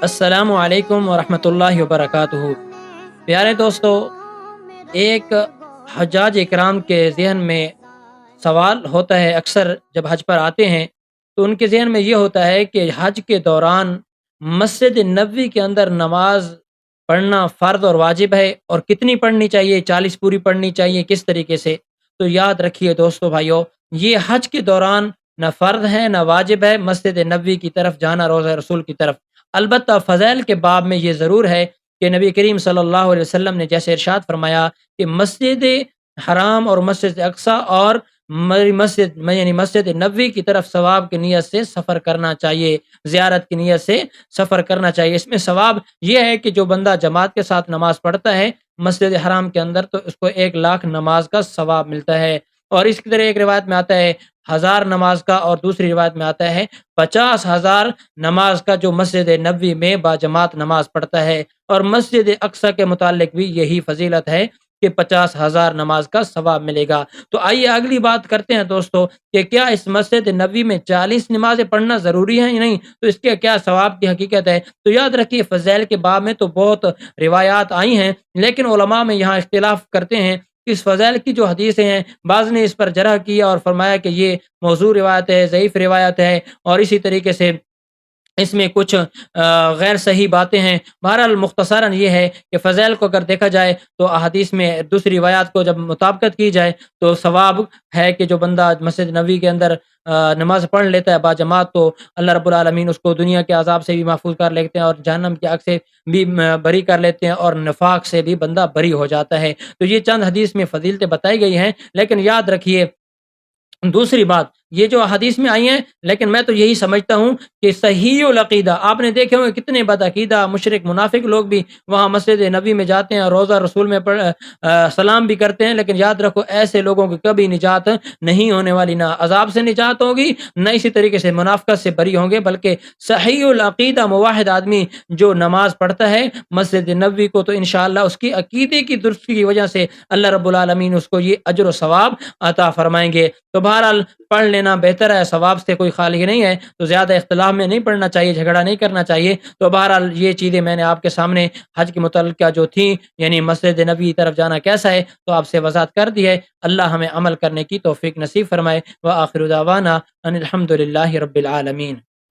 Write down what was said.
السلام علیکم ورحمۃ اللہ وبرکاتہ۔ پیارے دوستو، ایک حجاج اکرام کے ذہن میں سوال ہوتا ہے، اکثر جب حج پر آتے ہیں تو ان کے ذہن میں یہ ہوتا ہے کہ حج کے دوران مسجد نبوی کے اندر نماز پڑھنا فرض اور واجب ہے، اور کتنی پڑھنی چاہیے؟ 40 پوری پڑھنی چاہیے؟ کس طریقے سے؟ تو یاد رکھیے دوستو بھائیو، یہ حج کے دوران نہ فرض ہے نہ واجب ہے مسجد نبوی کی طرف جانا، روضہ رسول کی طرف۔ البتہ فضائل کے باب میں یہ ضرور ہے کہ نبی کریم صلی اللہ علیہ وسلم نے جیسے ارشاد فرمایا کہ مسجد حرام اور مسجد اقصی اور مسجد نبوی کی طرف ثواب کی نیت سے سفر کرنا چاہیے، زیارت کی نیت سے سفر کرنا چاہیے۔ اس میں ثواب یہ ہے کہ جو بندہ جماعت کے ساتھ نماز پڑھتا ہے مسجد حرام کے اندر تو اس کو 1,00,000 نماز کا ثواب ملتا ہے، اور اس کی طرح ایک روایت میں آتا ہے 1000 نماز کا، اور دوسری روایت میں آتا ہے 50,000 نماز کا جو مسجد نبوی میں باجماعت نماز پڑھتا ہے۔ اور مسجد اقصی کے متعلق بھی یہی فضیلت ہے کہ 50,000 نماز کا ثواب ملے گا۔ تو آئیے اگلی بات کرتے ہیں دوستو کہ کیا اس مسجد نبوی میں 40 نمازیں پڑھنا ضروری ہیں یا نہیں، تو اس کے کیا ثواب کی حقیقت ہے؟ تو یاد رکھیے فضائل کے باب میں تو بہت روایات آئی ہیں، لیکن علماء میں یہاں اختلاف کرتے ہیں۔ اس فضائل کی جو حدیثیں ہیں، بعض نے اس پر جرح کیا اور فرمایا کہ یہ موضوع روایت ہے، ضعیف روایت ہے، اور اسی طریقے سے اس میں کچھ غیر صحیح باتیں ہیں۔ بہرحال مختصراً یہ ہے کہ فضائل کو اگر دیکھا جائے تو احادیث میں دوسری روایات کو جب مطابقت کی جائے تو ثواب ہے کہ جو بندہ مسجد نبوی کے اندر نماز پڑھ لیتا ہے باجماعت تو اللہ رب العالمین اس کو دنیا کے عذاب سے بھی محفوظ کر لیتے ہیں، اور جہنم کی آگ سے بھی بری کر لیتے ہیں، اور نفاق سے بھی بندہ بری ہو جاتا ہے۔ تو یہ چند حدیث میں فضیلتیں بتائی گئی ہیں، لیکن یاد رکھیے دوسری بات یہ جو حدیث میں آئی ہیں، لیکن میں تو یہی سمجھتا ہوں کہ صحیح العقیدہ، آپ نے دیکھے ہوں کتنے بدعقیدہ مشرک منافق لوگ بھی وہاں مسجد نبی میں جاتے ہیں اور روضہ رسول میں سلام بھی کرتے ہیں، لیکن یاد رکھو ایسے لوگوں کی کبھی نجات نہیں ہونے والی، نہ عذاب سے نجات ہوگی نہ اسی طریقے سے منافقت سے بری ہوں گے، بلکہ صحیح العقیدہ موحد آدمی جو نماز پڑھتا ہے مسجد نبوی کو تو انشاءاللہ اس کی عقیدے کی درستی کی وجہ سے اللہ رب العالمین اس کو یہ اجر و ثواب عطا فرمائیں گے۔ تو بہرحال پڑھ لینا بہتر ہے، ثواب سے کوئی خالی نہیں ہے، تو زیادہ اختلاف میں نہیں پڑھنا چاہیے، جھگڑا نہیں کرنا چاہیے۔ تو بہرحال یہ چیزیں میں نے آپ کے سامنے حج کے متعلقہ جو تھیں، یعنی مسجد نبوی طرف جانا کیسا ہے، تو آپ سے وضاحت کر دی ہے۔ اللہ ہمیں عمل کرنے کی توفیق نصیب فرمائے۔ وآخر دعوانا ان الحمد للہ رب العالمین۔